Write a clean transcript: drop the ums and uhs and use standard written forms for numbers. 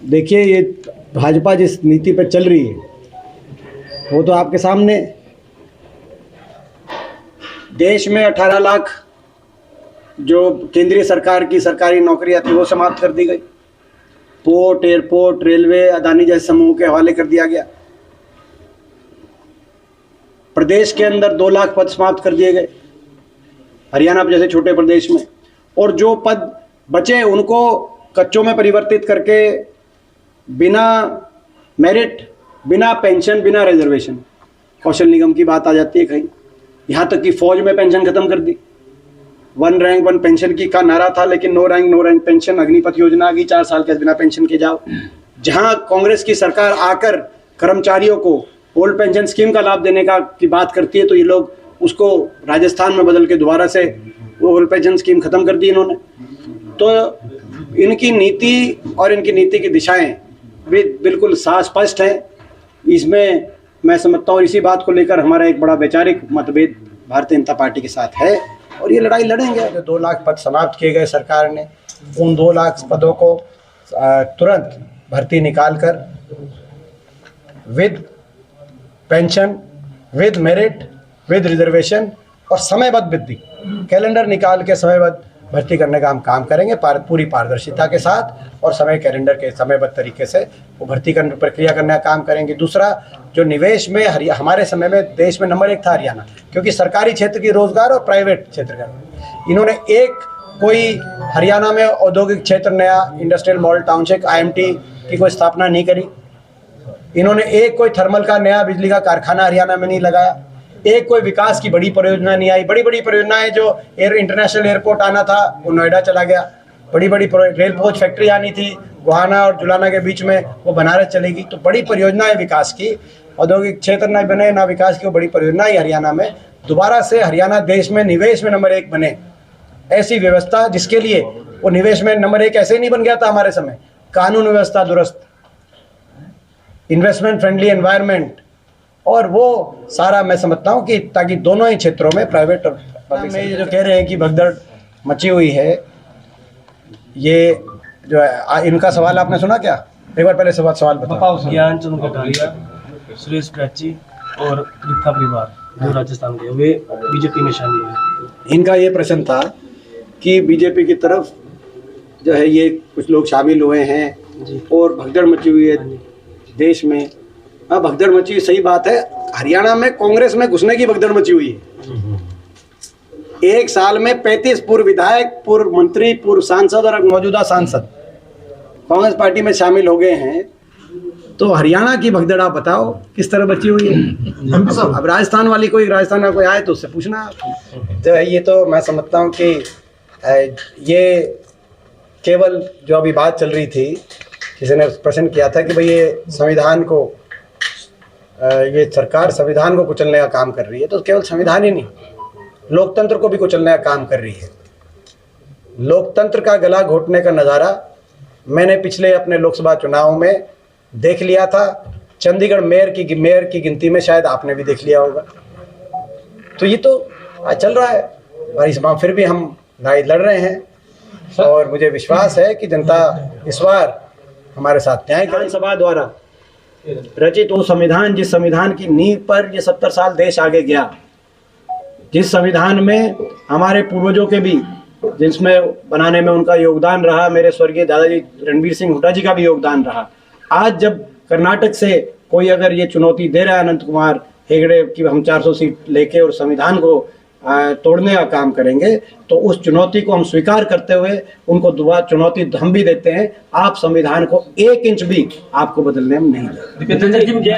देखिए, ये भाजपा जिस नीति पर चल रही है वो तो आपके सामने। देश में 18 लाख जो केंद्रीय सरकार की सरकारी नौकरियां थी वो समाप्त कर दी गई। पोर्ट, एयरपोर्ट, रेलवे अदानी जैसे समूह के हवाले कर दिया गया। प्रदेश के अंदर 2 लाख पद समाप्त कर दिए गए, हरियाणा जैसे छोटे प्रदेश में। और जो पद बचे उनको कच्चों में परिवर्तित करके बिना मेरिट, बिना पेंशन, बिना रिजर्वेशन, कौशल निगम की बात आ जाती है कहीं। यहाँ तक कि फौज में पेंशन खत्म कर दी। 1 रैंक 1 पेंशन की का नारा था, लेकिन नो रैंक पेंशन। अग्निपथ योजना आ गई, 4 साल के बिना पेंशन के जाओ। जहाँ कांग्रेस की सरकार आकर कर्मचारियों को ओल्ड पेंशन स्कीम का लाभ देने की बात करती है, तो ये लोग उसको राजस्थान में बदल के दोबारा से वो ओल्ड पेंशन स्कीम खत्म कर दी इन्होंने। तो इनकी नीति और इनकी नीति की दिशाएं भी बिल्कुल साफ स्पष्ट हैं। इसमें मैं समझता हूँ इसी बात को लेकर हमारा एक बड़ा वैचारिक मतभेद भारतीय जनता पार्टी के साथ है और ये लड़ाई लड़ेंगे। जो 2 लाख पद समाप्त किए गए सरकार ने, उन 2 लाख पदों को तुरंत भर्ती निकाल कर with pension, with merit, with reservation और समयबद्ध वृद्धि, कैलेंडर निकाल के समयबद्ध भर्ती करने का हम काम करेंगे पूरी पारदर्शिता के साथ और कैलेंडर के समयबद्ध तरीके से वो भर्ती करने प्रक्रिया करने का काम करेंगे। दूसरा, जो निवेश में हमारे समय में देश में नंबर 1 था हरियाणा, क्योंकि सरकारी क्षेत्र की रोजगार और प्राइवेट क्षेत्र का इन्होंने कोई हरियाणा में औद्योगिक क्षेत्र नया इंडस्ट्रियल मॉडल टाउनशिप IMT की कोई स्थापना नहीं करी। इन्होंने कोई थर्मल का नया बिजली का कारखाना हरियाणा में नहीं लगाया। कोई विकास की बड़ी परियोजना नहीं आई। बड़ी बड़ी परियोजनाएं जो इंटरनेशनल एयरपोर्ट आना था वो नोएडा चला गया। बड़ी बड़ी रेल कोच फैक्ट्री आनी थी गोहाना और जुलाना के बीच में, वो बनारस चलेगी। तो बड़ी परियोजनाएं विकास की, औद्योगिक क्षेत्र ना बने ना विकास की, वो बड़ी परियोजनाएं हरियाणा में। दोबारा से हरियाणा देश में निवेश में नंबर 1 बने, ऐसी व्यवस्था जिसके लिए वो निवेश में नंबर 1 ऐसे ही नहीं बन गया था हमारे समय। कानून व्यवस्था दुरुस्त, इन्वेस्टमेंट फ्रेंडली एनवायरनमेंट, और वो सारा मैं समझता हूँ कि ताकि दोनों ही क्षेत्रों में प्राइवेट और पब्लिक में जो कह रहे हैं कि भगदड़ मची हुई है, ये जो है इनका सवाल आपने सुना क्या? एक बार पहले सवाल बताओ। ज्ञानचंद कटारिया, सुरेश कैची और रिथा परिवार जो राजस्थान के, वे बीजेपी में शामिल हुए। इनका ये प्रश्न था कि बीजेपी की तरफ जो है ये कुछ लोग शामिल हुए हैं और भगदड़ मची हुई है देश में। हाँ, भगदड़ मची, सही बात है। हरियाणा में कांग्रेस में घुसने की भगदड़ मची हुई है। 1 साल में 35 पूर्व विधायक, पूर्व मंत्री, पूर्व सांसद और मौजूदा सांसद कांग्रेस पार्टी में शामिल हो गए हैं। तो हरियाणा की भगदड़ आप बताओ किस तरह बची हुई है। अब राजस्थान का कोई आए तो उससे पूछना। तो ये तो मैं समझता हूँ कि ये केवल जो अभी बात चल रही थी, किसी ने प्रश्न किया था कि भाई ये संविधान को, ये सरकार संविधान को कुचलने का काम कर रही है। तो केवल संविधान ही नहीं, लोकतंत्र को भी कुचलने का काम कर रही है। लोकतंत्र का गला घोटने का नज़ारा मैंने पिछले अपने लोकसभा चुनाव में देख लिया था। चंडीगढ़ मेयर की गिनती में शायद आपने भी देख लिया होगा। तो ये तो चल रहा है और इस बार फिर भी हम लड़ाई लड़ रहे हैं और मुझे विश्वास है कि जनता इस बार हमारे साथ न्याय विधानसभा द्वारा रचित वो संविधान, जिस संविधान की नींव पर ये 70 साल देश आगे गया, जिस संविधान में हमारे पूर्वजों के भी, जिसमें बनाने में उनका योगदान रहा, मेरे स्वर्गीय दादाजी रणबीर सिंह हुड्डा जी का भी योगदान रहा। आज जब कर्नाटक से कोई अगर ये चुनौती दे रहा है अनंत कुमार हेगड़े कि हम 400 सीट लेके और संविधान को तोड़ने का काम करेंगे, तो उस चुनौती को हम स्वीकार करते हुए उनको दोबारा चुनौती हम भी देते हैं। आप संविधान को 1 इंच भी आपको बदलने में नहीं देंगे।